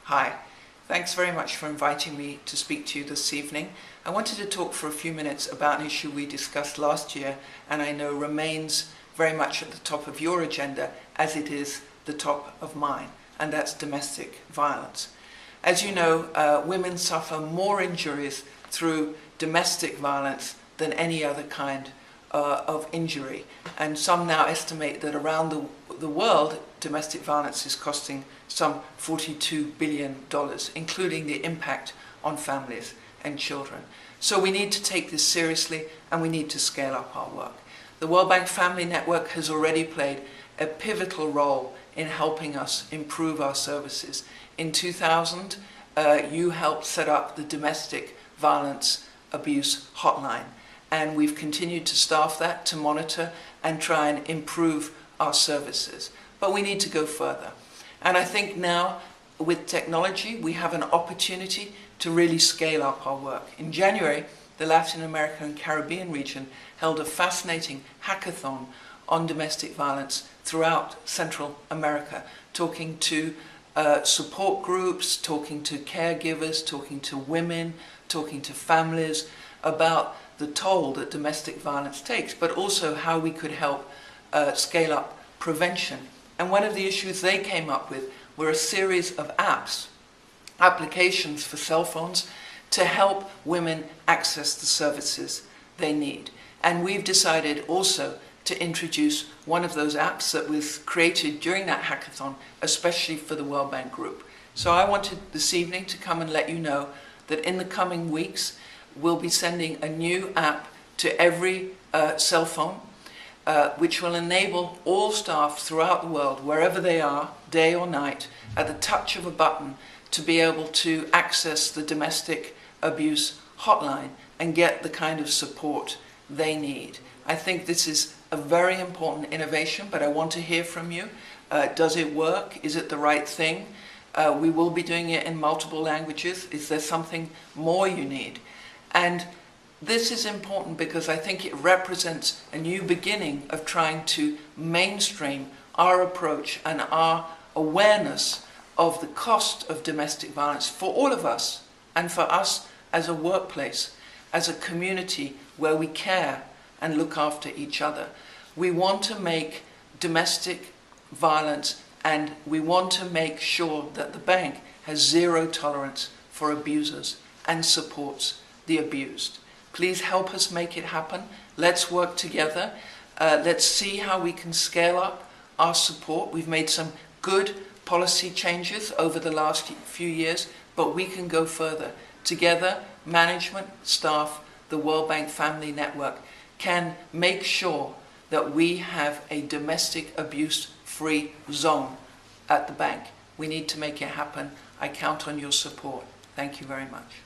Hi, thanks very much for inviting me to speak to you this evening. I wanted to talk for a few minutes about an issue we discussed last year and I know remains very much at the top of your agenda as it is the top of mine, and that's domestic violence. As you know, women suffer more injuries through domestic violence than any other kind of injury, and some now estimate that around the world domestic violence is costing some $42 billion, including the impact on families and children. So we need to take this seriously and we need to scale up our work. The World Bank Family Network has already played a pivotal role in helping us improve our services. In 2000, you helped set up the Domestic Violence Abuse Hotline, and we've continued to staff that to monitor and try and improve our services. But we need to go further. And I think now, with technology, we have an opportunity to really scale up our work. In January, the Latin America and Caribbean region held a fascinating hackathon on domestic violence throughout Central America, talking to support groups, talking to caregivers, talking to women, talking to families about the toll that domestic violence takes, but also how we could help scale up prevention. And one of the issues they came up with were a series of applications for cell phones to help women access the services they need. And we've decided also to introduce one of those apps that was created during that hackathon, especially for the World Bank Group. So I wanted this evening to come and let you know that in the coming weeks, we'll be sending a new app to every cell phone, which will enable all staff throughout the world, wherever they are, day or night, at the touch of a button, to be able to access the domestic abuse hotline and get the kind of support they need. I think this is a very important innovation, but I want to hear from you. Does it work? Is it the right thing? We will be doing it in multiple languages. Is there something more you need? And this is important because I think it represents a new beginning of trying to mainstream our approach and our awareness of the cost of domestic violence for all of us, and for us as a workplace, as a community where we care and look after each other. We want to make domestic violence, and we want to make sure that the bank has zero tolerance for abusers and supports the abused. Please help us make it happen. Let's work together. Let's see how we can scale up our support. We've made some good policy changes over the last few years, but we can go further. Together, management, staff, the World Bank Family Network can make sure that we have a domestic abuse-free zone at the bank. We need to make it happen. I count on your support. Thank you very much.